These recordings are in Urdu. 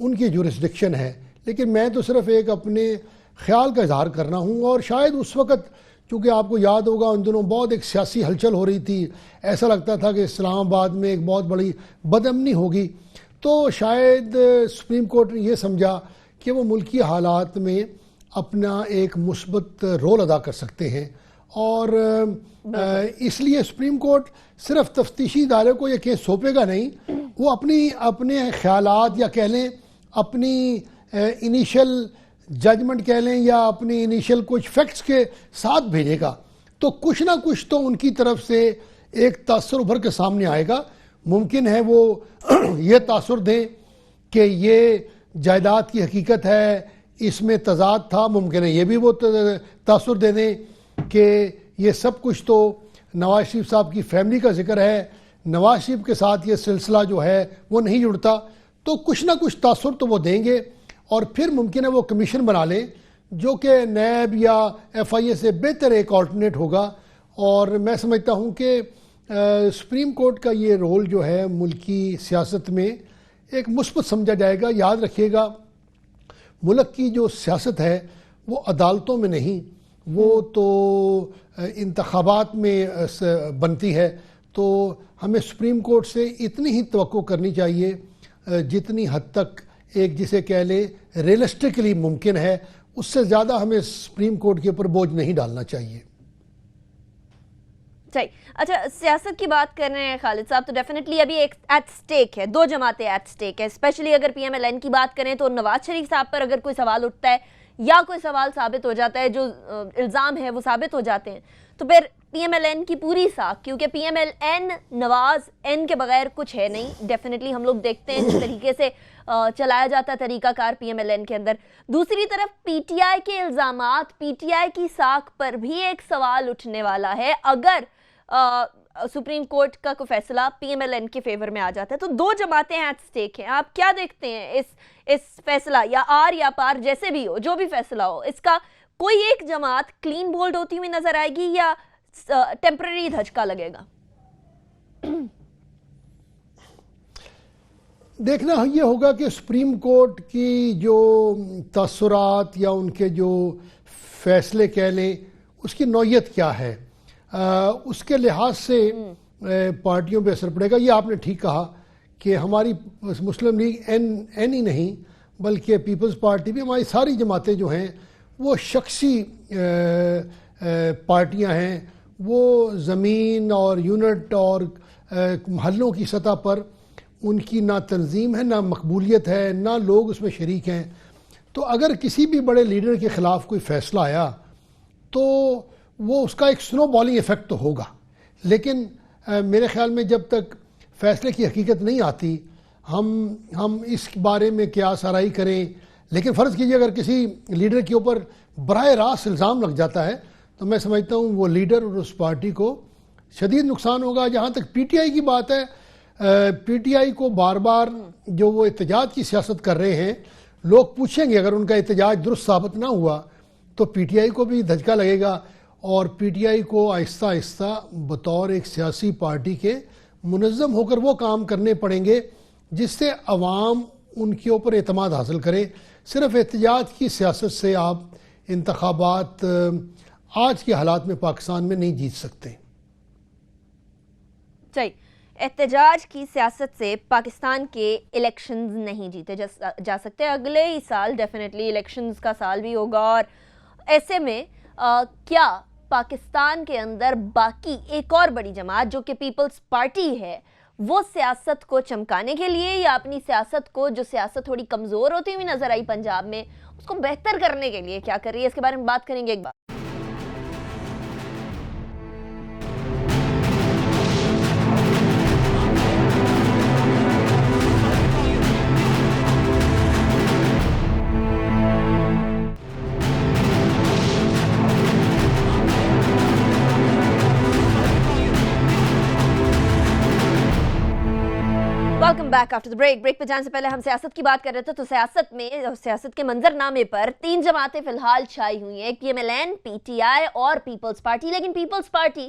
ان کی جورسڈکشن ہے، لیکن میں تو صرف ایک اپنے خیال کا اظہار کر رہا ہوں. اور شاید اس وقت چونکہ آپ کو یاد ہوگا ان دنوں بہت ایک سیاسی ہلچل ہو رہی تھی، ایسا لگتا تھا کہ اسلام آباد میں ایک بہت بڑی بدامنی ہوگی، تو شاید سپریم کورٹ نے یہ سمجھا کہ وہ ملکی حالات میں اپنا ایک مثبت رول ادا کر سکتے ہیں. اور اس لیے سپریم کورٹ صرف تفتیشی ادارے کو یہ کیس سونپے گا نہیں، وہ اپنے خیالات یا کہہ لیں اپنی انیشل ججمنٹ کہہ لیں یا اپنی انیشل کچھ فیکٹس کے ساتھ بھیجے گا، تو کچھ نہ کچھ تو ان کی طرف سے ایک تاثر ابھر کے سامنے آئے گا. ممکن ہے وہ یہ تاثر دیں کہ یہ جائیداد کی حقیقت ہے، اس میں تضاد تھا، ممکن ہے یہ بھی وہ تاثر دے دیں کہ یہ سب کچھ تو نواز شریف صاحب کی فیملی کا ذکر ہے، نواز شریف کے ساتھ یہ سلسلہ جو ہے وہ نہیں جڑتا. تو کچھ نہ کچھ تاثر تو وہ دیں گے، اور پھر ممکن ہے وہ کمیشن بنا لیں جو کہ نیب یا ایف آئی اے سے بہتر ایک آلٹرنیٹ ہوگا. اور میں سمجھتا ہوں کہ سپریم کورٹ کا یہ رول جو ہے ملکی سیاست میں ایک مثبت سمجھا جائے گا. یاد رکھیے گا ملک کی جو سیاست ہے وہ عدالتوں میں نہیں، وہ تو انتخابات میں بنتی ہے. تو ہمیں سپریم کورٹ سے اتنی ہی توقع کرنی چاہیے جتنی حد تک ایک جسے کہہ لیں ریئلسٹکلی ممکن ہے، اس سے زیادہ ہمیں سپریم کورٹ کے اوپر بوجھ نہیں ڈالنا چاہیے. صحیح. اچھا، سیاست کی بات کر رہے ہیں خالد صاحب، تو ڈیفینیٹلی ابھی ایک ایٹ سٹیک ہے، دو جماعتیں ایٹ سٹیک ہے. اسپیشلی اگر پی ایم ایل این کی بات کریں تو نواز شریف صاحب پر اگر کوئی سوال اٹھتا ہے یا کوئی سوال ثابت ہو جاتا ہے، جو الزام ہے وہ ثابت ہو جاتے ہیں، تو پھر پی ایم ایل این کی پوری ساکھ، کیونکہ پی ایم ایل این نواز این کے بغیر کچھ ہے نہیں. ڈیفینیٹلی ہم لوگ دیکھتے ہیں جس طریقے سے چلایا جاتا ہے طریقہ کار پی ایم ایل این کے اندر. دوسری طرف پی ٹی آئی کے الزامات، پی ٹی آئی کی ساکھ پر بھی ایک سوال اٹھنے والا ہے اگر سپریم کورٹ کا کوئی فیصلہ پی ایم ایل این کے فیور میں آ جاتا ہے. تو دو جماعتیں ایٹ سٹیک ہیں. آپ کیا دیکھتے ہیں اس فیصلہ یا آر یا پار جیسے بھی ہو، جو بھی فیصلہ ہو، اس کا کوئی ایک جماعت کلین بولڈ ہوتی ہوئی نظر آئے گی یا ٹیمپرری دھچکا لگے گا؟ دیکھنا یہ ہوگا کہ سپریم کورٹ کی جو تاثرات یا ان کے جو فیصلے کہہ لیں اس کی نوعیت کیا ہے، اس کے لحاظ سے پارٹیوں پہ اثر پڑے گا. یہ آپ نے ٹھیک کہا کہ ہماری مسلم لیگ این ہی نہیں بلکہ پیپلز پارٹی بھی، ہماری ساری جماعتیں جو ہیں وہ شخصی پارٹیاں ہیں. وہ زمین اور یونٹ اور محلوں کی سطح پر ان کی نہ تنظیم ہے، نہ مقبولیت ہے، نہ لوگ اس میں شریک ہیں. تو اگر کسی بھی بڑے لیڈر کے خلاف کوئی فیصلہ آیا تو وہ اس کا ایک سنو بالنگ ایفیکٹ تو ہوگا، لیکن میرے خیال میں جب تک فیصلے کی حقیقت نہیں آتی ہم اس بارے میں قیاس آرائی کریں. لیکن فرض کیجئے اگر کسی لیڈر کے اوپر براہ راست الزام لگ جاتا ہے تو میں سمجھتا ہوں وہ لیڈر اور اس پارٹی کو شدید نقصان ہوگا. جہاں تک پی ٹی آئی کی بات ہے، پی ٹی آئی کو بار بار جو وہ احتجاج کی سیاست کر رہے ہیں، لوگ پوچھیں گے اگر ان کا احتجاج درست ثابت نہ ہوا تو پی ٹی آئی کو بھی دھچکا لگے گا، اور پی ٹی آئی کو آہستہ آہستہ بطور ایک سیاسی پارٹی کے منظم ہو کر وہ کام کرنے پڑیں گے جس سے عوام ان کے اوپر اعتماد حاصل کرے. صرف احتجاج کی سیاست سے آپ انتخابات آج کے حالات میں پاکستان میں نہیں جیت سکتے. صحیح. احتجاج کی سیاست سے پاکستان کے الیکشنز نہیں جیتے جا سکتے. اگلے ہی سال ڈیفینیٹلی الیکشنز کا سال بھی ہوگا، اور ایسے میں کیا پاکستان کے اندر باقی ایک اور بڑی جماعت جو کہ پیپلز پارٹی ہے، وہ سیاست کو چمکانے کے لیے یا اپنی سیاست کو، جو سیاست تھوڑی کمزور ہوتی ہوئی نظر آئی پنجاب میں، اس کو بہتر کرنے کے لیے کیا کر رہی ہے؟ اس کے بارے میں بات کریں گے ایک بار. Welcome back after the break پہ جانے سے پہلے ہم سیاست کی بات کر رہے تھے. تو سیاست میں، سیاست کے منظر نامے پر تین جماعتیں فی الحال چھائی ہوئی ہیں، P M L N, P T I اور پیپلز پارٹی. لیکن پیپلز پارٹی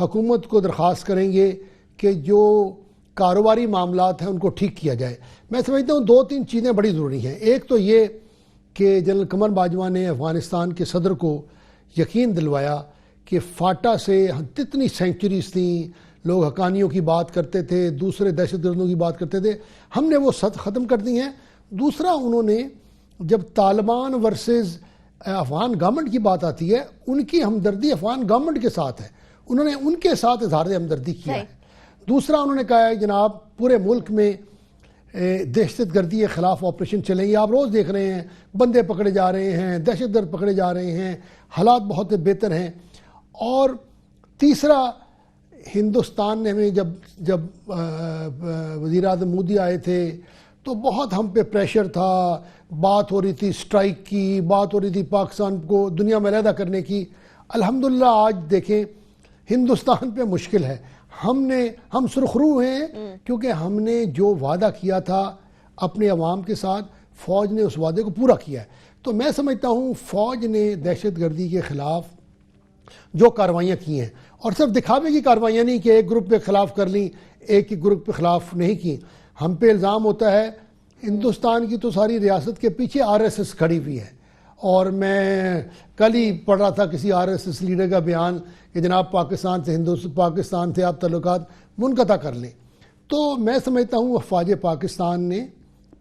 حکومت کو درخواست کریں گے کہ جو کاروباری معاملات ہیں ان کو ٹھیک کیا جائے. میں سمجھتا ہوں 2-3 چیزیں بڑی ضروری ہیں. ایک تو یہ کہ جنرل قمر باجوہ نے افغانستان کے صدر کو یقین دلوایا کہ فاٹا سے جتنی سینکچریز تھیں، لوگ حقانیوں کی بات کرتے تھے، دوسرے دہشت گردوں کی بات کرتے تھے، ہم نے وہ ختم کر دی ہیں. دوسرا، انہوں نے جب طالبان ورسز افغان گورنمنٹ کی بات آتی ہے، ان کی ہمدردی افغان گورنمنٹ کے ساتھ ہے، انہوں نے ان کے ساتھ اظہار ہمدردی کیا ہے. دوسرا، انہوں نے کہا ہے جناب پورے ملک میں دہشت گردی کے خلاف آپریشن چلیں گے. آپ روز دیکھ رہے ہیں بندے پکڑے جا رہے ہیں، دہشت گرد پکڑے جا رہے ہیں، حالات بہت بہتر ہیں. اور تیسرا، ہندوستان نے ہمیں جب وزیر اعظم مودی آئے تھے تو بہت ہم پہ پریشر تھا، بات ہو رہی تھی اسٹرائک کی، بات ہو رہی تھی پاکستان کو دنیا میں علیحدہ کرنے کی. الحمدللہ آج دیکھیں ہندوستان پہ مشکل ہے. ہم سرخرو ہیں کیونکہ ہم نے جو وعدہ کیا تھا اپنے عوام کے ساتھ، فوج نے اس وعدے کو پورا کیا ہے. تو میں سمجھتا ہوں فوج نے دہشت گردی کے خلاف جو کاروائیاں کی ہیں، اور صرف دکھاوے کی کاروائیاں نہیں کہ ایک گروپ کے خلاف کر لیں، ایک ہی گروپ کے خلاف نہیں کی. ہم پہ الزام ہوتا ہے ہندوستان کی تو ساری ریاست کے پیچھے RSS کھڑی ہوئی ہے. اور میں کل ہی پڑھ رہا تھا کسی RSS لیڈر کا بیان کہ جناب پاکستان سے آپ تعلقات منقطع کر لیں. تو میں سمجھتا ہوں افواج پاکستان نے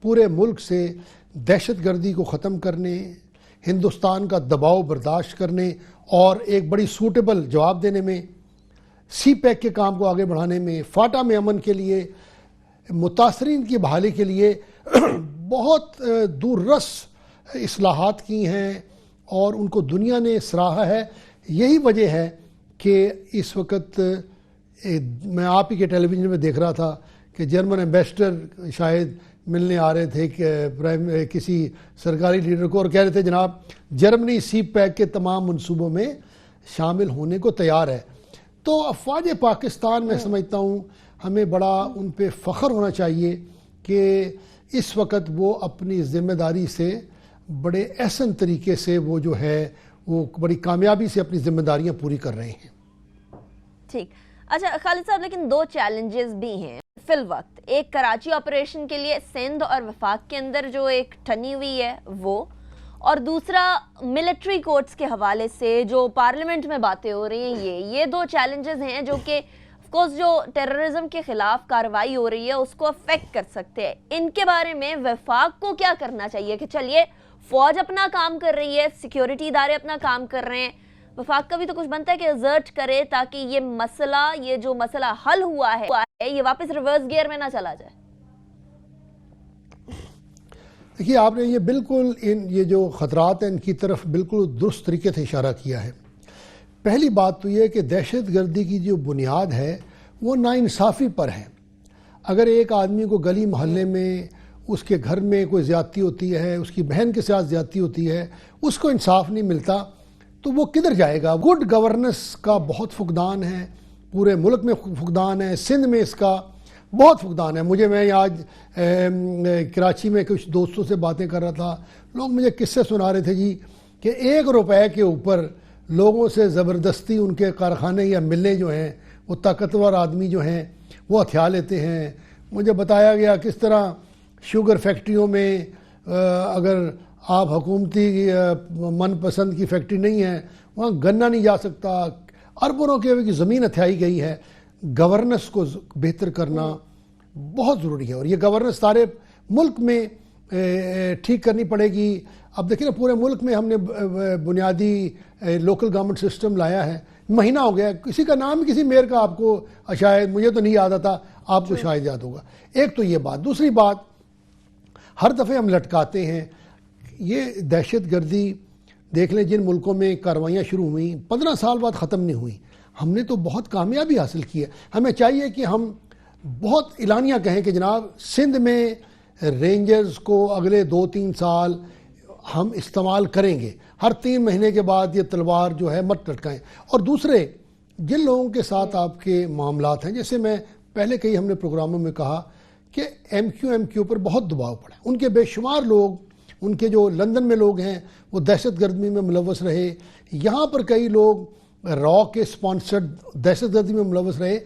پورے ملک سے دہشت گردی کو ختم کرنے، ہندوستان کا دباؤ برداشت کرنے اور ایک بڑی سوٹیبل جواب دینے میں، سی پیک کے کام کو آگے بڑھانے میں، فاٹا میں امن کے لیے، متاثرین کی بحالی کے لیے بہت دور رس اصلاحات کی ہیں اور ان کو دنیا نے سراہا ہے. یہی وجہ ہے کہ اس وقت میں آپ ہی کے ٹیلی ویژن میں دیکھ رہا تھا کہ جرمن ایمبیسڈر شاید ملنے آ رہے تھے کہ کسی سرکاری لیڈر کو، اور کہہ رہے تھے جناب جرمنی سی پیک کے تمام منصوبوں میں شامل ہونے کو تیار ہے. تو افواج پاکستان میں سمجھتا ہوں ہمیں بڑا ان پہ فخر ہونا چاہیے کہ اس وقت وہ اپنی ذمہ داری سے بڑے احسن طریقے سے وہ جو ہے وہ بڑی کامیابی سے اپنی ذمہ داریاں پوری کر رہے ہیں. ٹھیک. اچھا خالد صاحب، لیکن 2 چیلنجز بھی ہیں فی الوقت. ایک کراچی آپریشن کے لیے سندھ اور وفاق کے اندر جو ایک ٹھنی ہوئی ہے وہ، اور دوسرا ملٹری کورٹس کے حوالے سے جو پارلیمنٹ میں باتیں ہو رہی ہیں. یہ 2 چیلنجز ہیں جو کہ جو ٹیررزم کے خلاف کارروائی ہو رہی ہے اس کو افیکٹ کر سکتے ہیں. ان کے بارے میں وفاق کو کیا کرنا چاہیے کہ چلیے فوج اپنا کام کر رہی ہے، سیکیورٹی ادارے اپنا کام کر رہے ہیں، وفاق کا بھی تو کچھ بنتا ہے کہ ایزرٹ کرے تاکہ یہ جو مسئلہ حل ہوا ہے یہ واپس ریورس گیئر میں نہ چلا جائے. دیکھیے آپ نے یہ بالکل یہ جو خطرات ہیں ان کی طرف بالکل درست طریقے سے اشارہ کیا ہے. پہلی بات تو یہ کہ دہشت گردی کی جو بنیاد ہے وہ ناانصافی پر ہے. اگر ایک آدمی کو گلی محلے میں اس کے گھر میں کوئی زیادتی ہوتی ہے، اس کی بہن کے ساتھ زیادتی ہوتی ہے، اس کو انصاف نہیں ملتا تو وہ کدھر جائے گا؟ گڈ گورننس کا بہت فقدان ہے، پورے ملک میں فقدان ہے، سندھ میں اس کا بہت فقدان ہے. میں آج کراچی میں کچھ دوستوں سے باتیں کر رہا تھا، لوگ مجھے قصے سنا رہے تھے جی کہ 1 روپے کے اوپر لوگوں سے زبردستی ان کے کارخانے یا ملیں جو ہیں، وہ طاقتور آدمی جو ہیں وہ ہتھیار لیتے ہیں. مجھے بتایا گیا کس طرح شوگر فیکٹریوں میں اگر آپ حکومتی من پسند کی فیکٹری نہیں ہے وہاں گنا نہیں جا سکتا. اربوں کی زمین ہتھیائی گئی ہے. گورننس کو بہتر کرنا بہت ضروری ہے اور یہ گورننس سارے ملک میں ٹھیک کرنی پڑے گی. اب دیکھیں نا پورے ملک میں ہم نے بنیادی لوکل گورنمنٹ سسٹم لایا ہے، مہینہ ہو گیا. کسی کا نام کسی میئر کا آپ کو شاید، مجھے تو نہیں یاد آتا، آپ کو شاید یاد ہوگا. ایک تو یہ بات. دوسری بات، ہر دفعہ ہم لٹکاتے ہیں یہ دہشت گردی. دیکھ لیں جن ملکوں میں کاروائیاں شروع ہوئیں 15 سال بعد ختم نہیں ہوئیں. ہم نے تو بہت کامیابی حاصل کی ہے. ہمیں چاہیے کہ ہم بہت اعلانیہ کہیں کہ جناب سندھ میں رینجرز کو اگلے 2-3 سال ہم استعمال کریں گے، ہر 3 مہینے کے بعد یہ تلوار جو ہے مت لٹکائیں. اور دوسرے جن لوگوں کے ساتھ آپ کے معاملات ہیں، جیسے میں پہلے کئی ہم نے پروگراموں میں کہا کہ ایم کیو پر بہت دباؤ پڑا، ان کے بے شمار لوگ، ان کے جو لندن میں لوگ ہیں وہ دہشت گردی میں ملوث رہے. یہاں پر کئی لوگ را کے سپانسرڈ دہشت گردی میں ملوث رہے.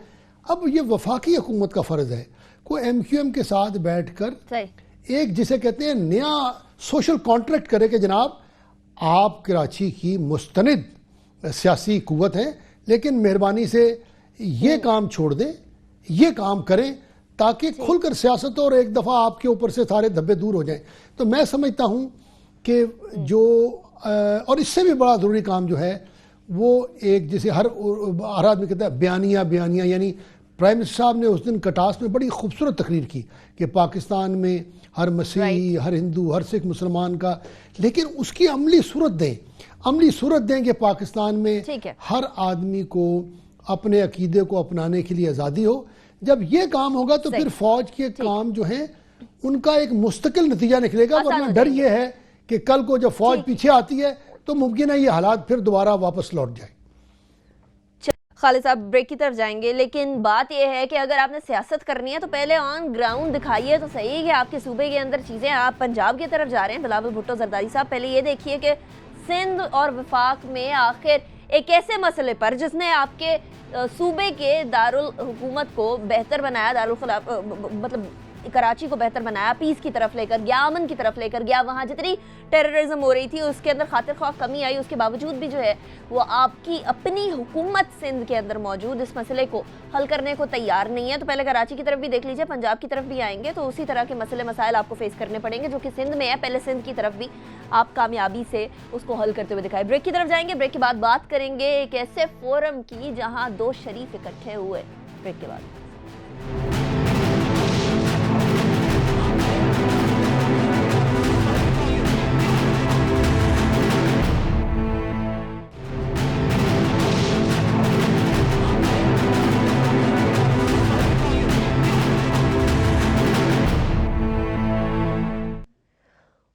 اب یہ وفاقی حکومت کا فرض ہے کوئی ایم کیو ایم کے ساتھ بیٹھ کر ایک جسے کہتے ہیں نیا سوشل کانٹریکٹ کرے کہ جناب آپ کراچی کی مستند سیاسی قوت ہیں لیکن مہربانی سے یہ کام چھوڑ دیں, یہ کام کریں تاکہ کھل کر سیاست اور ایک دفعہ آپ کے اوپر سے سارے دھبے دور ہو جائیں. تو میں سمجھتا ہوں کہ جو اور اس سے بھی بڑا ضروری کام جو ہے وہ ایک جسے ہر آدمی کہتا ہے بیانیہ, یعنی پرائم منسٹر صاحب نے اس دن کٹاس میں بڑی خوبصورت تقریر کی کہ پاکستان میں ہر مسیحی, ہر ہندو, ہر سکھ مسلمان کا, لیکن اس کی عملی صورت دیں کہ پاکستان میں ہر آدمی کو اپنے عقیدے کو اپنانے کے لیے آزادی ہو. جب یہ کام ہوگا تو پھر فوج کے کام جو ہیں ان کا ایک مستقل نتیجہ نکلے گا. ورنہ ڈر یہ ہے کہ کل کو جب فوج پیچھے آتی ہے تو ممکن ہے یہ حالات پھر دوبارہ واپس لوٹ جائیں. خالد صاحب بریک کی طرف جائیں گے, لیکن بات یہ ہے کہ اگر آپ نے سیاست کرنی ہے تو پہلے آن گراؤنڈ دکھائیے تو صحیح کہ آپ کے صوبے کے اندر چیزیں. آپ پنجاب کی طرف جا رہے ہیں بلاول بھٹو زرداری صاحب, پہلے یہ دیکھیے کہ سندھ اور وفاق میں آخر ایک ایسے مسئلے پر جس نے آپ کے صوبے کے دارالحکومت کو بہتر بنایا, دارالخلاف مطلب کراچی کو بہتر بنایا, پیس کی طرف لے کر گیا, امن کی طرف لے کر گیا, وہاں جتنی ٹیررزم ہو رہی تھی اس کے اندر خاطر خواہ کمی آئی, اس کے باوجود بھی جو ہے وہ آپ کی اپنی حکومت سندھ کے اندر موجود اس مسئلے کو حل کرنے کو تیار نہیں ہے. تو پہلے کراچی کی طرف بھی دیکھ لیجئے, پنجاب کی طرف بھی آئیں گے تو اسی طرح کے مسئلے مسائل آپ کو فیس کرنے پڑیں گے جو کہ سندھ میں ہے. پہلے سندھ کی طرف بھی آپ کامیابی سے اس کو حل کرتے ہوئے دکھائے. بریک کی طرف جائیں گے, بریک کے بعد بات کریں گے ایک ایسے فورم کی جہاں 2 شریف اکٹھے ہوئے. بریک کے بعد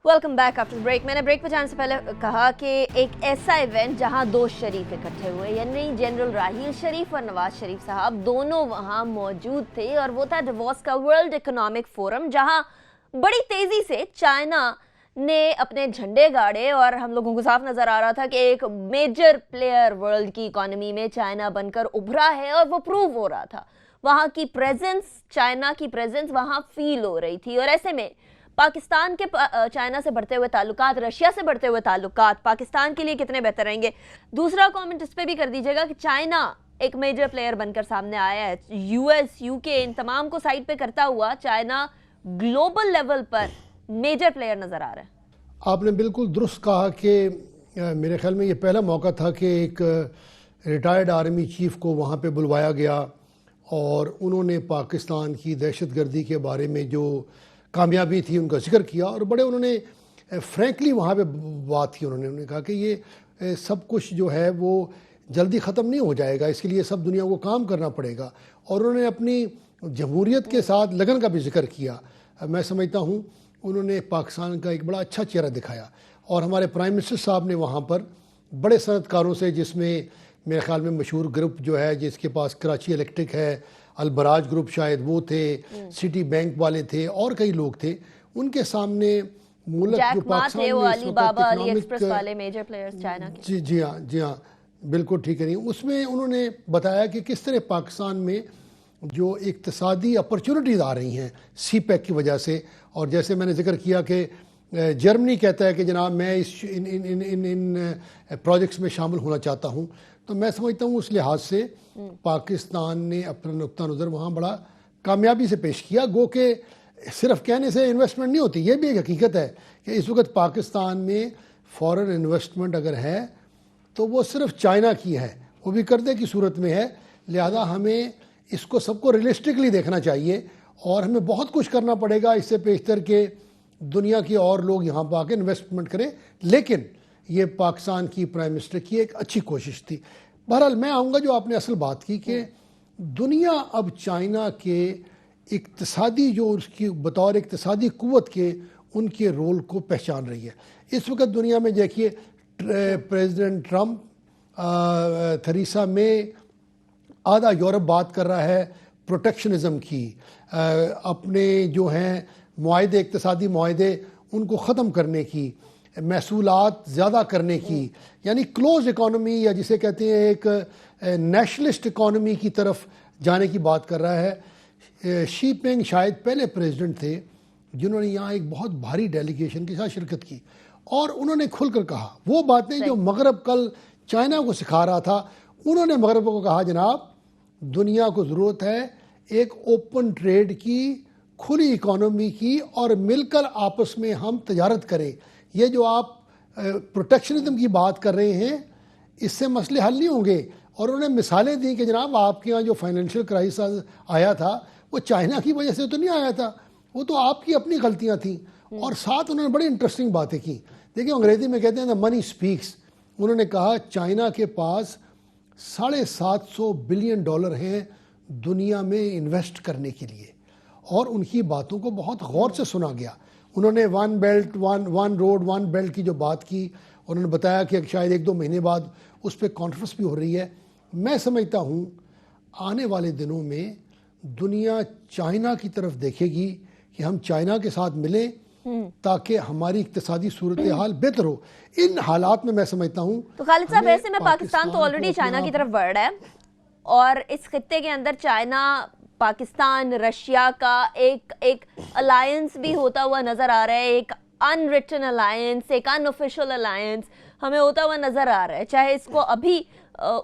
ویلکم بیک آفٹر بریک. میں نے بریک پہ جانے سے پہلے کہا کہ ایک ایسا ایونٹ جہاں 2 شریف اکٹھے ہوئے, یعنی جنرل راحیل شریف اور نواز شریف صاحب دونوں وہاں موجود تھے, اور وہ تھا ڈیووس کا ورلڈ اکنامک فورم جہاں بڑی تیزی سے چائنا نے اپنے جھنڈے گاڑے اور ہم لوگوں کو صاف نظر آ رہا تھا کہ ایک میجر پلیئر ورلڈ کی اکانومی میں چائنا بن کر ابھرا ہے, اور وہ پروو ہو رہا تھا. وہاں کی پریزنس, چائنا کی پریزنس وہاں فیل ہو رہی تھی. اور ایسے میں پاکستان کے چائنا سے بڑھتے ہوئے تعلقات, رشیا سے بڑھتے ہوئے تعلقات پاکستان کے لیے کتنے بہتر رہیں گے. دوسرا کامنٹ اس پہ بھی کر دیجیے گا کہ چائنا ایک میجر پلیئر بن کر سامنے آیا ہے. یو ایس, یو کے, ان تمام کو سائڈ پہ کرتا ہوا چائنا گلوبل لیول پر میجر پلیئر نظر آ رہا ہے. آپ نے بالکل درست کہا کہ میرے خیال میں یہ پہلا موقع تھا کہ ایک ریٹائرڈ آرمی چیف کو وہاں پہ بلوایا گیا اور انہوں نے پاکستان کی دہشت گردی کے بارے میں جو کامیابی تھی ان کا ذکر کیا, اور بڑے انہوں نے فرینکلی وہاں پہ بات کی. انہوں نے کہا کہ یہ سب کچھ جو ہے وہ جلدی ختم نہیں ہو جائے گا, اس کے لیے سب دنیا کو کام کرنا پڑے گا. اور انہوں نے اپنی جمہوریت کے ساتھ لگن کا بھی ذکر کیا. میں سمجھتا ہوں انہوں نے پاکستان کا ایک بڑا اچھا چہرہ دکھایا. اور ہمارے پرائم منسٹر صاحب نے وہاں پر بڑے صنعت کاروں سے, جس میں میرے خیال میں مشہور گروپ جو ہے جس کے پاس کراچی الیکٹرک ہے, البراج گروپ شاید وہ تھے, سٹی بینک والے تھے, اور کئی لوگ تھے, ان کے سامنے ملک جو پاکستان میں علی بابا, علی ایکسپریس والے میجر پلیئرز چائنا کے, جی ہاں بالکل ٹھیک ہے. اس میں انہوں نے بتایا کہ کس طرح پاکستان میں جو اقتصادی اپرچونٹیز آ رہی ہیں سی پیک کی وجہ سے. اور جیسے میں نے ذکر کیا کہ جرمنی کہتا ہے کہ جناب میں ان پروجیکٹس میں شامل ہونا چاہتا ہوں. تو میں سمجھتا ہوں اس لحاظ سے پاکستان نے اپنا نقطہ نظر وہاں بڑا کامیابی سے پیش کیا. گو کہ صرف کہنے سے انویسٹمنٹ نہیں ہوتی, یہ بھی ایک حقیقت ہے کہ اس وقت پاکستان میں فورن انویسٹمنٹ اگر ہے تو وہ صرف چائنا کی ہے, وہ بھی قرضے کی صورت میں ہے. لہذا ہمیں اس کو سب کو ریئلسٹکلی دیکھنا چاہیے, اور ہمیں بہت کچھ کرنا پڑے گا اس سے پیشتر کہ دنیا کے اور لوگ یہاں پہ آ کے انویسٹمنٹ کریں. لیکن یہ پاکستان کی پرائم منسٹر کی ایک اچھی کوشش تھی. بہرحال میں آؤں گا جو آپ نے اصل بات کی کہ دنیا اب چائنا کے اقتصادی, جو اس کی بطور اقتصادی قوت کے ان کے رول کو پہچان رہی ہے. اس وقت دنیا میں دیکھیے پریزیڈنٹ ٹرمپ, تھریسا مے, آدھا یورپ بات کر رہا ہے پروٹیکشنزم کی, اپنے جو ہیں معاہدے, اقتصادی معاہدے ان کو ختم کرنے کی. محصولات زیادہ کرنے کی، یعنی کلوز اکانومی یا جسے کہتے ہیں ایک نیشنلسٹ اکانومی کی طرف جانے کی بات کر رہا ہے۔ شی پینگ شاید پہلے پریزیڈنٹ تھے جنہوں نے یہاں ایک بہت بھاری ڈیلیگیشن کے ساتھ شرکت کی، اور انہوں نے کھل کر کہا وہ باتیں جو مغرب کل چائنا کو سکھا رہا تھا، انہوں نے مغرب کو کہا جناب دنیا کو ضرورت ہے ایک اوپن ٹریڈ کی، کھلی اکانومی کی، اور مل کر آپس میں ہم تجارت کریں۔ یہ جو آپ پروٹیکشنزم کی بات کر رہے ہیں اس سے مسئلے حل نہیں ہوں گے۔ اور انہوں نے مثالیں دی کہ جناب آپ کے یہاں جو فائنینشیل کرائسس آیا تھا وہ چائنا کی وجہ سے تو نہیں آیا تھا، وہ تو آپ کی اپنی غلطیاں تھیں۔ اور ساتھ انہوں نے بڑی انٹرسٹنگ باتیں کی، دیکھیں انگریزی میں کہتے ہیں دا منی اسپیکس۔ انہوں نے کہا چائنا کے پاس $750 بلین ہیں دنیا میں انویسٹ کرنے کے لیے، اور ان کی باتوں کو بہت غور سے سنا گیا۔ انہوں نے one belt one road one belt کی جو بات کی، انہوں نے بتایا کہ شاید 1-2 مہینے بعد اس پہ کانفرنس بھی ہو رہی ہے۔ میں سمجھتا ہوں آنے والے دنوں میں دنیا چائنا کی طرف دیکھے گی کہ ہم چائنا کے ساتھ ملیں تاکہ ہماری اقتصادی صورتحال بہتر ہو۔ ان حالات میں سمجھتا ہوں تو خالد صاحب ایسے میں پاکستان تو آلریڈی چائنا کی طرف بڑھ رہا ہے، اور اس خطے کے اندر چائنا پاکستان رشیا کا ایک الائنس بھی ہوتا ہوا نظر آ رہا ہے، ایک ان ریٹن الائنس، ایک ان آفیشیل الائنس ہمیں ہوتا ہوا نظر آ رہا ہے، چاہے اس کو ابھی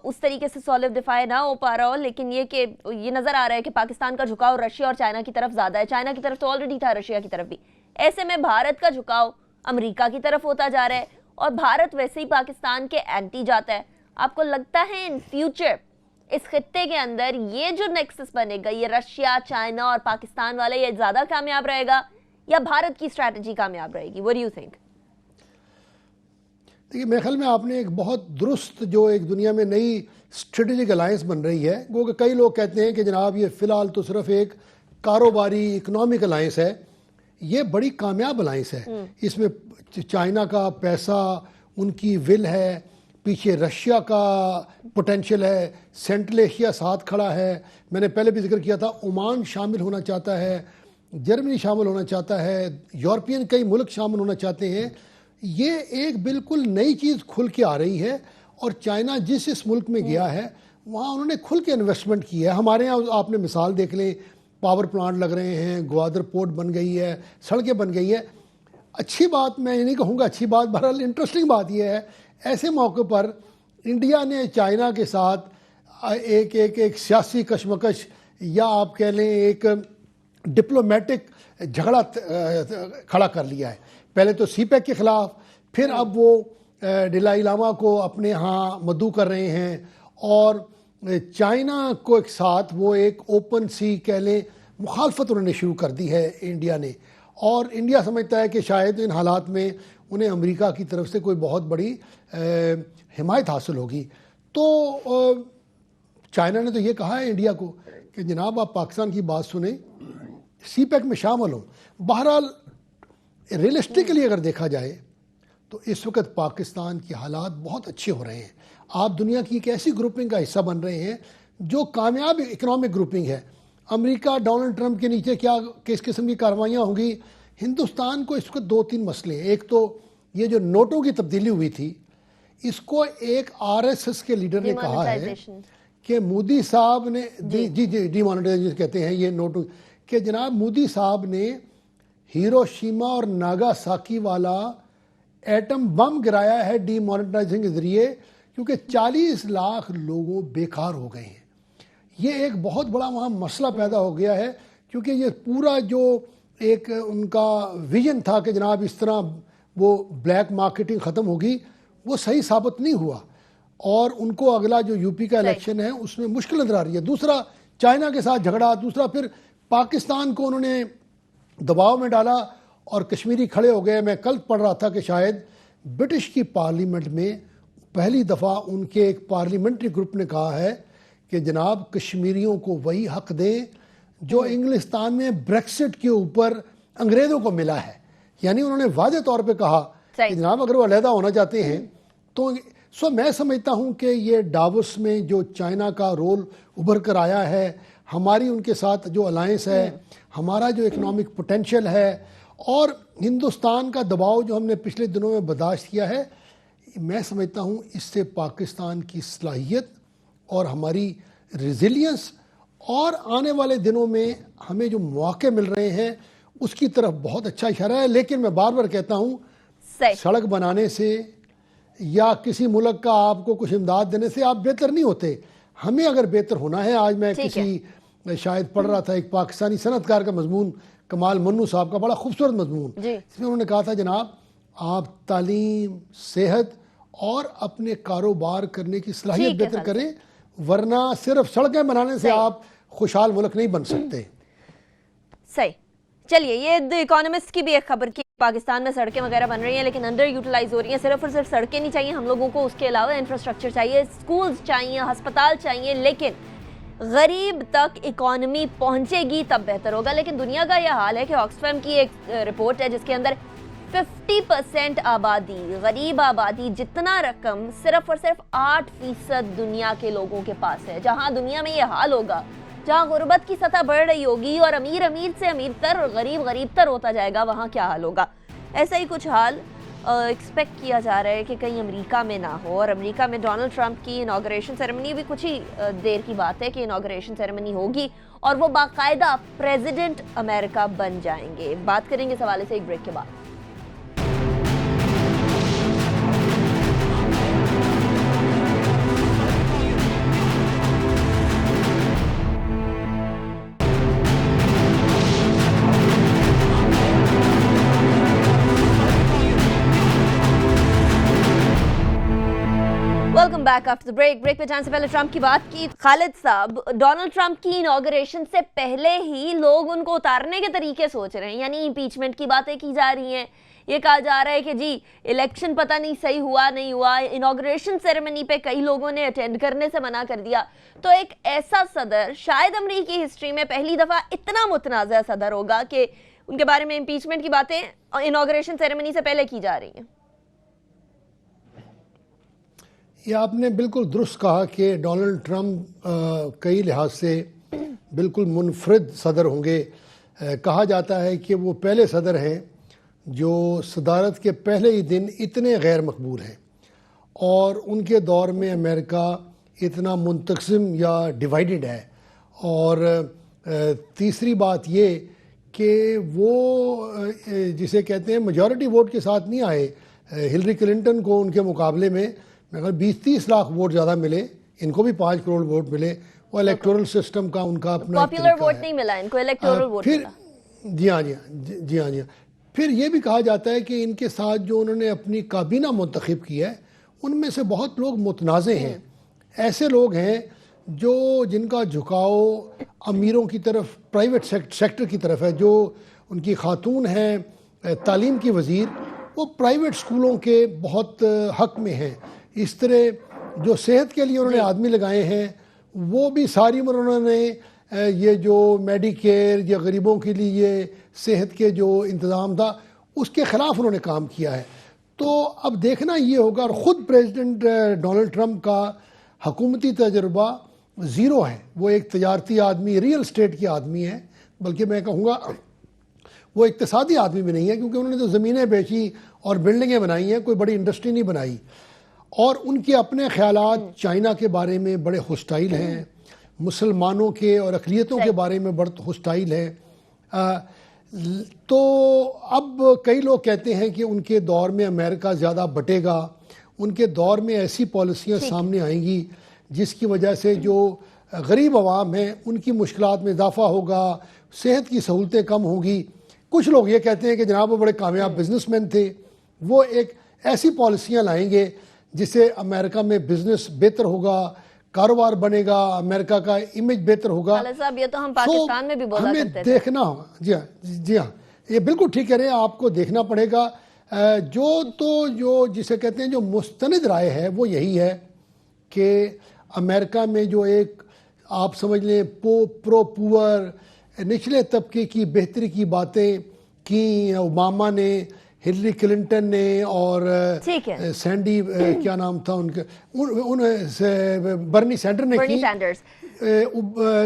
اس طریقے سے سالیڈیفائی نہ ہو پا رہا ہو، لیکن یہ نظر آ رہا ہے کہ پاکستان کا جھکاؤ رشیا اور چائنا کی طرف زیادہ ہے۔ چائنا کی طرف تو آلریڈی تھا، رشیا کی طرف بھی۔ ایسے میں بھارت کا جھکاؤ امریکہ کی طرف ہوتا جا رہا ہے، اور بھارت ویسے ہی پاکستان کے اینٹی جاتا ہے۔ آپ کو لگتا ہے ان فیوچر اس خطے کے اندر یہ جو نیکسس بنے گا، یہ رشیا، چائنا اور پاکستان والا، یہ زیادہ کامیاب رہے گا یا بھارت کی اسٹریٹجی کامیاب رہے گی؟ What do you think؟ دیکھیے میرے خیال میں آپ نے ایک بہت درست جو ایک دنیا میں نئی اسٹریٹجک الائنس بن رہی ہے، وہ کہ کئی لوگ کہتے ہیں کہ جناب یہ فی الحال تو صرف ایک کاروباری اکنامک الائنس ہے، یہ بڑی کامیاب الائنس ہے۔ اس میں چائنا کا پیسہ، ان کی ول ہے، پیچھے رشیا کا پوٹینشیل ہے، سینٹرل ایشیا ساتھ کھڑا ہے، میں نے پہلے بھی ذکر کیا تھا عمان شامل ہونا چاہتا ہے، جرمنی شامل ہونا چاہتا ہے، یورپین کئی ملک شامل ہونا چاہتے ہیں۔ یہ ایک بالکل نئی چیز کھل کے آ رہی ہے، اور چائنا جس اس ملک میں گیا ہے وہاں انہوں نے کھل کے انویسٹمنٹ کی ہے۔ ہمارے یہاں آپ نے مثال دیکھ لیں، پاور پلانٹ لگ رہے ہیں، گوادر پورٹ بن گئی ہے، سڑکیں بن گئی ہے۔ اچھی بات میں یہ نہیں کہوں گا اچھی بات، بہرحال انٹرسٹنگ بات یہ ہے ایسے موقع پر انڈیا نے چائنا کے ساتھ ایک سیاسی کشمکش، یا آپ کہہ لیں ایک ڈپلومیٹک جھگڑا کھڑا کر لیا ہے۔ پہلے تو سی پیک کے خلاف، پھر اب وہ ڈلائی لاما کو اپنے ہاں مدعو کر رہے ہیں، اور چائنا کو ایک ساتھ وہ ایک اوپن سی کہہ لیں مخالفت انہوں نے شروع کر دی ہے انڈیا نے، اور انڈیا سمجھتا ہے کہ شاید ان حالات میں انہیں امریکہ کی طرف سے کوئی بہت بڑی حمایت حاصل ہوگی۔ تو چائنا نے تو یہ کہا ہے انڈیا کو کہ جناب آپ پاکستان کی بات سنیں، سی پیک میں شامل ہوں۔ بہرحال ریئلسٹکلی اگر دیکھا جائے تو اس وقت پاکستان کے حالات بہت اچھے ہو رہے ہیں۔ آپ دنیا کی ایک ایسی گروپنگ کا حصہ بن رہے ہیں جو کامیاب اکنامک گروپنگ ہے۔ امریکہ ڈونلڈ ٹرمپ کے نیچے کیا کس قسم کی کاروائیاں ہوں گی؟ ہندوستان کو اس وقت 2-3 مسئلے ہیں۔ ایک تو یہ جو نوٹوں کی تبدیلی ہوئی تھی، اس کو ایک RSS کے لیڈر نے کہا ہے کہ مودی صاحب نے ڈی مانیٹائزیشن کہتے ہیں یہ نوٹوں، کہ جناب مودی صاحب نے ہیروشیما اور ناگاساکی والا ایٹم بم گرایا ہے ڈی مانیٹائزیشن کے ذریعے، کیونکہ 40 لاکھ لوگوں بیکار ہو گئے ہیں۔ یہ ایک بہت بڑا وہاں مسئلہ پیدا ہو گیا ہے، کیونکہ یہ پورا جو ایک ان کا ویژن تھا کہ جناب اس طرح وہ بلیک مارکیٹنگ ختم ہوگی، وہ صحیح ثابت نہیں ہوا، اور ان کو اگلا جو یو پی کا الیکشن ہے اس میں مشکل نظر آ رہی ہے۔ دوسرا چائنا کے ساتھ جھگڑا، دوسرا پھر پاکستان کو انہوں نے دباؤ میں ڈالا اور کشمیری کھڑے ہو گئے۔ میں کل پڑھ رہا تھا کہ شاید برٹش کی پارلیمنٹ میں پہلی دفعہ ان کے ایک پارلیمنٹری گروپ نے کہا ہے کہ جناب کشمیریوں کو وہی حق دیں جو انگلستان میں بریکسٹ کے اوپر انگریزوں کو ملا ہے۔ یعنی انہوں نے واضح طور پہ کہا کہ جناب اگر وہ علیحدہ ہونا چاہتے ہیں تو میں سمجھتا ہوں کہ یہ ڈاووس میں جو چائنا کا رول ابھر کر آیا ہے، ہماری ان کے ساتھ جو الائنس ہے، ہمارا جو اکنامک پوٹینشیل ہے، اور ہندوستان کا دباؤ جو ہم نے پچھلے دنوں میں برداشت کیا ہے، میں سمجھتا ہوں اس سے پاکستان کی صلاحیت اور ہماری ریزیلینس اور آنے والے دنوں میں ہمیں جو مواقع مل رہے ہیں اس کی طرف بہت اچھا اشارہ ہے. لیکن میں بار بار کہتا ہوں سڑک بنانے سے یا کسی ملک کا آپ کو کچھ امداد دینے سے آپ بہتر نہیں ہوتے. ہمیں اگر بہتر ہونا ہے، آج میں کسی شاید پڑھ رہا تھا ایک پاکستانی صنعت کار کا مضمون، کمال منو صاحب کا، بڑا خوبصورت مضمون، اس میں انہوں نے کہا تھا جناب آپ تعلیم، صحت اور اپنے کاروبار کرنے کی صلاحیت بہتر کریں، ورنہ صرف سڑکیں بنانے سے آپ خوشحال ملک نہیں بن سکتے. صحیح. چلیے، یہ دی اکانومسٹ کی بھی ایک خبر کی پاکستان میں سڑکیں وغیرہ بن رہی ہیں لیکن انڈر یوٹیلائز ہو رہی ہیں. صرف اور صرف سڑکیں نہیں چاہیے ہم لوگوں کو، اس کے علاوہ انفراسٹرکچر چاہیے، سکولز چاہیے، ہسپتال چاہیے، لیکن غریب تک اکانومی پہنچے گی تب بہتر ہوگا. لیکن دنیا کا یہ حال ہے کہ آکسفیم کی ایک رپورٹ ہے جس کے اندر 50% آبادی، غریب آبادی، جتنا رقم صرف اور صرف 8% دنیا کے لوگوں کے پاس ہے. جہاں دنیا میں یہ حال ہوگا، جہاں غربت کی سطح بڑھ رہی ہوگی اور امیر امیر سے امیر تر، غریب غریب تر ہوتا جائے گا، وہاں کیا حال ہوگا؟ ایسا ہی کچھ حال ایکسپیکٹ کیا جا رہا ہے کہ کہیں امریکہ میں نہ ہو. اور امریکہ میں ڈونلڈ ٹرمپ کی انوگریشن سیریمنی بھی کچھ ہی دیر کی بات ہے کہ انوگریشن سیریمنی ہوگی اور وہ باقاعدہ پریزیڈنٹ امریکہ بن جائیں گے. بات کریں گے اس حوالے سے ایک بریک کے بعد. ویلکم بیک آفٹر بریک پہ جانے سے پہلے ٹرمپ کی بات کی. خالد صاحب، ڈونلڈ ٹرمپ کی انوگریشن سے پہلے ہی لوگ ان کو اتارنے کے طریقے سوچ رہے ہیں، یعنی امپیچمنٹ کی باتیں کی جا رہی ہیں. یہ کہا جا رہا ہے کہ جی الیکشن پتہ نہیں صحیح ہوا نہیں ہوا. انوگریشن سیریمنی پہ کئی لوگوں نے اٹینڈ کرنے سے منع کر دیا. تو ایک ایسا صدر شاید امریکی ہسٹری میں پہلی دفعہ اتنا متنازع صدر ہوگا کہ ان کے بارے میں امپیچمنٹ کی باتیں انوگریشن سیریمنی سے پہلے کی جا رہی ہیں. یہ آپ نے بالکل درست کہا کہ ڈونلڈ ٹرمپ کئی لحاظ سے بالکل منفرد صدر ہوں گے. کہا جاتا ہے کہ وہ پہلے صدر ہیں جو صدارت کے پہلے ہی دن اتنے غیر مقبول ہیں، اور ان کے دور میں امریکہ اتنا منقسم یا ڈیوائیڈڈ ہے. اور تیسری بات یہ کہ وہ جسے کہتے ہیں میجورٹی ووٹ کے ساتھ نہیں آئے. ہلری کلنٹن کو ان کے مقابلے میں اگر 20-30 لاکھ ووٹ زیادہ ملے، ان کو بھی 5 کروڑ ووٹ ملے. وہ الیکٹورل سسٹم کا ان کا اپنا پاپولر ووٹ نہیں ملا، ان کو الیکٹورل ووٹ ملا. جی ہاں. پھر یہ بھی کہا جاتا ہے کہ ان کے ساتھ جو انہوں نے اپنی کابینہ منتخب کی ہے ان میں سے بہت لوگ متنازع ہیں. ایسے لوگ ہیں جن کا جھکاؤ امیروں کی طرف، پرائیویٹ سیکٹر کی طرف ہے. جو ان کی خاتون ہیں تعلیم کی وزیر، وہ پرائیویٹ سکولوں کے بہت حق میں ہیں. اس طرح جو صحت کے لیے انہوں نے آدمی لگائے ہیں، وہ بھی ساری عمر انہوں نے یہ جو میڈی کیئر یا غریبوں کے لیے صحت کے جو انتظام تھا اس کے خلاف انہوں نے کام کیا ہے. تو اب دیکھنا یہ ہوگا. اور خود پریزیڈنٹ ڈونلڈ ٹرمپ کا حکومتی تجربہ زیرو ہے. وہ ایک تجارتی آدمی، ریئل اسٹیٹ کی آدمی ہے، بلکہ میں کہوں گا وہ اقتصادی آدمی بھی نہیں ہے، کیونکہ انہوں نے تو زمینیں بیچی اور بلڈنگیں بنائی ہیں، کوئی بڑی انڈسٹری نہیں بنائی. اور ان کے اپنے خیالات چائنا کے بارے میں بڑے ہوسٹائل ہیں، مسلمانوں کے اور اقلیتوں کے بارے میں بڑے ہوسٹائل ہیں. تو اب کئی لوگ کہتے ہیں کہ ان کے دور میں امریکہ زیادہ بٹے گا، ان کے دور میں ایسی پالیسیاں سامنے آئیں گی جس کی وجہ سے جو غریب عوام ہیں ان کی مشکلات میں اضافہ ہوگا، صحت کی سہولتیں کم ہوگی. کچھ لوگ یہ کہتے ہیں کہ جناب وہ بڑے کامیاب بزنس مین تھے، وہ ایک ایسی پالیسیاں لائیں گے جس سے امریکہ میں بزنس بہتر ہوگا، کاروبار بنے گا، امریکہ کا امیج بہتر ہوگا. صاحب یہ تو ہم پاکستان میں بھی بولا کرتے تھے. ہمیں دیکھنا ہوگا. جی ہاں یہ بالکل ٹھیک کہہ رہے ہیں. آپ کو دیکھنا پڑے گا. جو جسے کہتے ہیں جو مستند رائے ہے وہ یہی ہے کہ امریکہ میں جو ایک آپ سمجھ لیں پرو پور نچلے طبقے کی بہتری کی باتیں کی اوباما نے، ہلری کلنٹن نے، اور سینڈی کیا نام تھا ان کے، برنی سینڈر نے کی.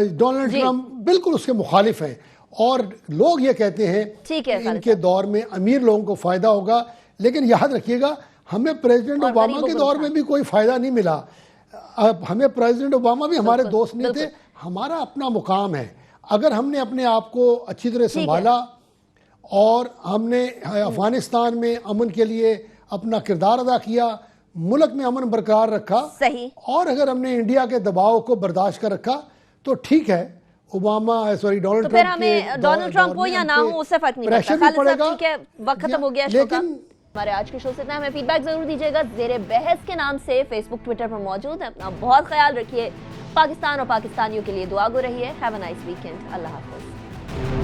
ڈونلڈ ٹرمپ بالکل اس کے مخالف ہیں. اور لوگ یہ کہتے ہیں ٹھیک ہے کہ ان کے دور میں امیر لوگوں کو فائدہ ہوگا، لیکن یاد رکھیے گا ہمیں پریزیڈنٹ اوباما کے دور میں بھی کوئی فائدہ نہیں ملا. اب ہمیں پریزیڈنٹ اوباما بھی ہمارے دوست نہیں تھے. ہمارا اپنا مقام ہے. اگر ہم نے اپنے آپ کو اچھی طرح سنبھالا اور ہم نے افغانستان میں امن کے لیے اپنا کردار ادا کیا، ملک میں امن برقرار رکھا، صحیح، اور اگر ہم نے انڈیا کے دباؤ کو برداشت کر رکھا تو ٹھیک ہے. ڈونلڈ پھر ہمیں ڈونلڈ ٹرمپ ہو یا نہ ہو اس سے فرق نہیں پڑتا. خالد صاحب ٹھیک ہے، وقت ختم ہو گیا شو کا. ہمارے آج کے شو سے اتنا. ہمیں فیڈ بیک ضرور دیجیے گا زیر بحث کے نام سے فیس بک ٹویٹر پر موجود ہے. اپنا بہت خیال رکھیے. پاکستان اور پاکستانیوں کے لیے دعا گو رہیے. Have a nice weekend. اللہ حافظ.